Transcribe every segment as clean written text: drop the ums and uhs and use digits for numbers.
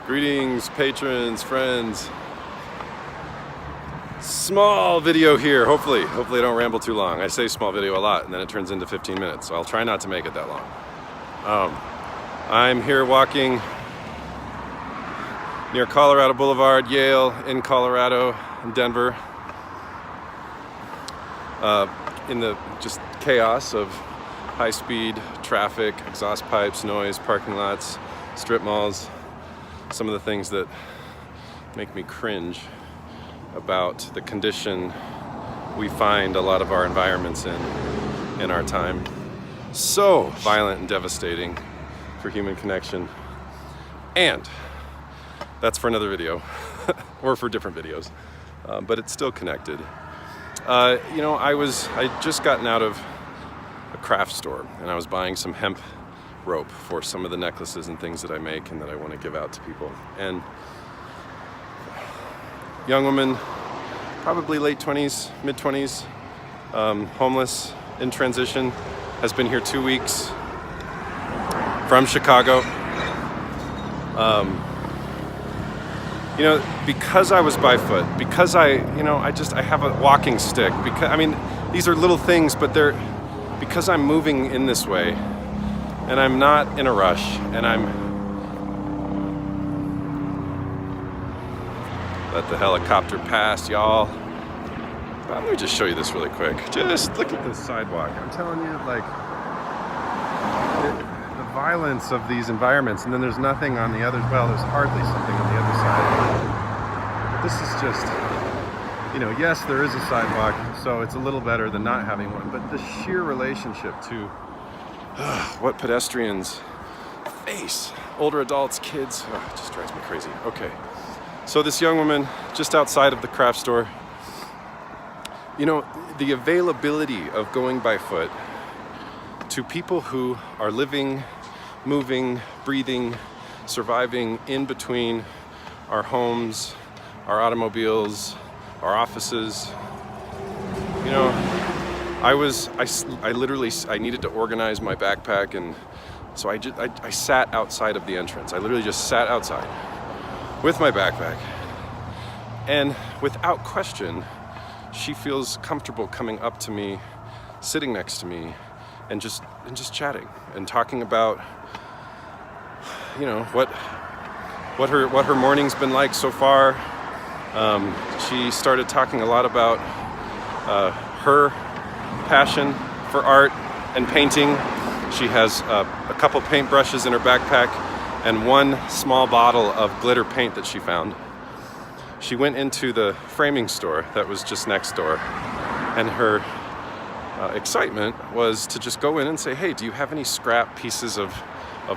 Greetings, patrons, friends. Small video here, hopefully I don't ramble too long. I say small video a lot and then it turns into 15 minutes, so I'll try not to make it that long. I'm here walking near Colorado Boulevard, Yale, in Colorado, in Denver, in the just chaos of high-speed traffic, exhaust pipes, noise, parking lots, strip malls. Some of the things that make me cringe about the condition we find a lot of our environments in our time. So violent and devastating for human connection. And that's for another video, or for different videos, but it's still connected. I just gotten out of a craft store and I was buying some hemp rope for some of the necklaces and things that I make and that I want to give out to people. And young woman, probably late 20s, mid 20s, homeless, in transition, has been here 2 weeks, from Chicago. Because I was by foot, because I have a walking stick, these are little things, but because I'm moving in this way, and I'm not in a rush, and let the helicopter pass, y'all. Let me just show you this really quick. Just look at this sidewalk. I'm telling you, like, the violence of these environments, and then there's nothing on the other, well, there's hardly something on the other side. But this is just, yes, there is a sidewalk, so it's a little better than not having one, but the sheer relationship to what pedestrians face, older adults, kids, it just drives me crazy. Okay, so this young woman just outside of the craft store, the availability of going by foot to people who are living, moving, breathing, surviving in between our homes, our automobiles, our offices. I needed to organize my backpack, and so I sat outside of the entrance. I literally just sat outside with my backpack, and without question, she feels comfortable coming up to me, sitting next to me, and just chatting and talking about, what her morning's been like so far. She started talking a lot about her passion for art and painting. She has a couple paint brushes in her backpack and one small bottle of glitter paint that she found. She went into the framing store that was just next door, and her excitement was to just go in and say, hey, do you have any scrap pieces of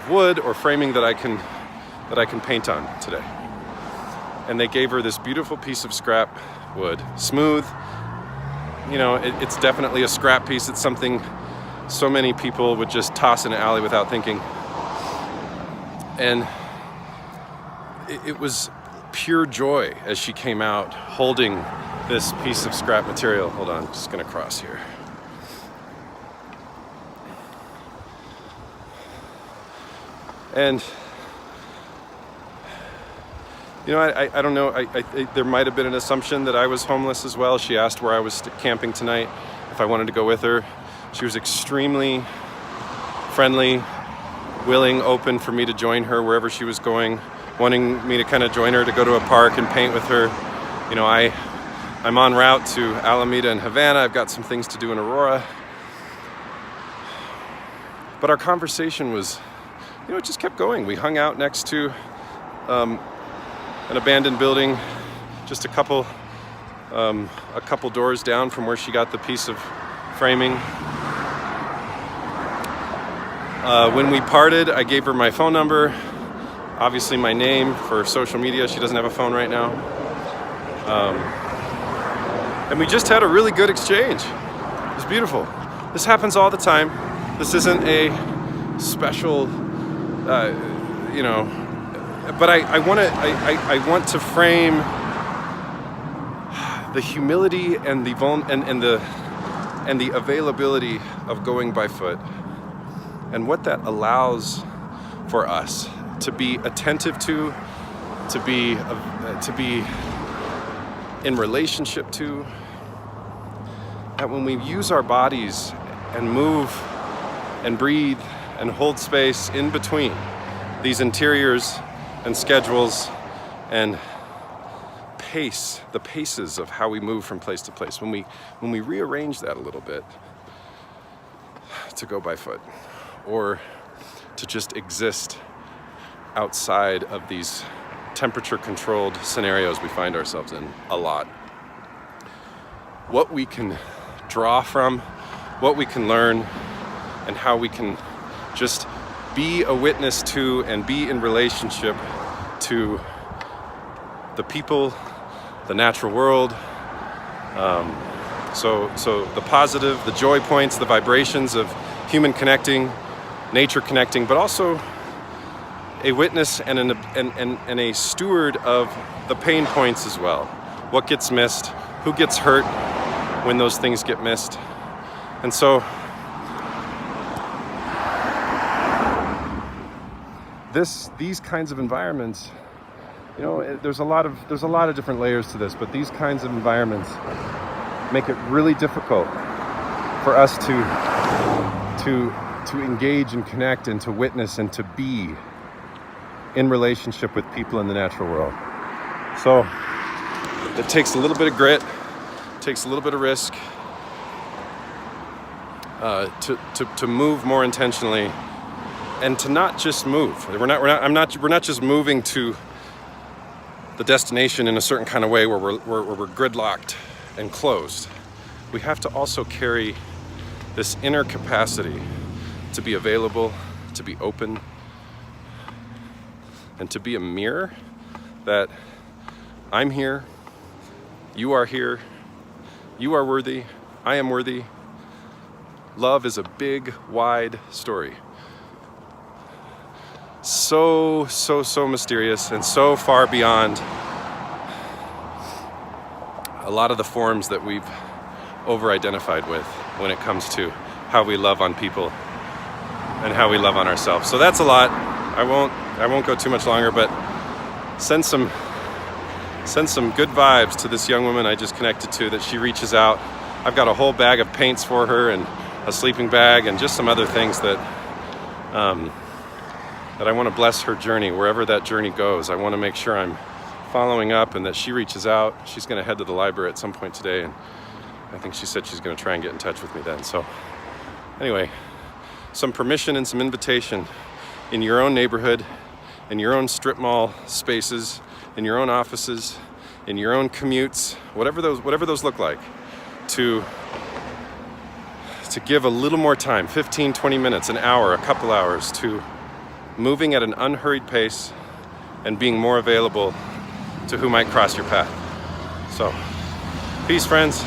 wood or framing that I can paint on today? And they gave her this beautiful piece of scrap wood, smooth. It's definitely a scrap piece. It's something so many people would just toss in an alley without thinking. And it was pure joy as she came out holding this piece of scrap material. Hold on, just gonna cross here. And I don't know, there might have been an assumption that I was homeless as well. She asked where I was camping tonight, if I wanted to go with her. She was extremely friendly, willing, open for me to join her wherever she was going, wanting me to kind of join her to go to a park and paint with her. I'm en route to Alameda and Havana. I've got some things to do in Aurora. But our conversation was, it just kept going. We hung out next to an abandoned building, just a couple doors down from where she got the piece of framing. When we parted, I gave her my phone number, obviously my name for social media. She doesn't have a phone right now. And we just had a really good exchange. It was beautiful. This happens all the time. This isn't a special, but I want to frame the humility and the availability of going by foot, and what that allows for us to be attentive to to be in relationship to, that when we use our bodies and move and breathe and hold space in between these interiors and schedules and the paces of how we move from place to place, when we rearrange that a little bit to go by foot or to just exist outside of these temperature controlled scenarios we find ourselves in a lot, what we can draw from, what we can learn, and how we can just be a witness to and be in relationship to the people, the natural world. So the positive, the joy points, the vibrations of human connecting, nature connecting, but also a witness and a steward of the pain points as well. What gets missed, who gets hurt when those things get missed. And so these kinds of environments, you know, there's a lot of different layers to this, but these kinds of environments make it really difficult for us to engage and connect and to witness and to be in relationship with people in the natural world. So it takes a little bit of grit, takes a little bit of risk to move more intentionally, and to not just move. We're not just moving to the destination in a certain kind of way where we're gridlocked and closed. We have to also carry this inner capacity to be available, to be open, and to be a mirror that I'm here, you are here, you are worthy, I am worthy. Love is a big, wide story. So mysterious and so far beyond a lot of the forms that we've over-identified with when it comes to how we love on people and how we love on ourselves. So that's a lot. I won't go too much longer, but send some good vibes to this young woman I just connected to, that she reaches out. I've got a whole bag of paints for her and a sleeping bag and just some other things that I want to bless her journey, wherever that journey goes. I want to make sure I'm following up and that she reaches out. She's going to head to the library at some point today, and I think she said she's going to try and get in touch with me then. So anyway, some permission and some invitation in your own neighborhood, in your own strip mall spaces, in your own offices, in your own commutes, whatever those look like, to give a little more time, 15, 20 minutes, an hour, a couple hours, to moving at an unhurried pace and being more available to who might cross your path. So, peace, friends.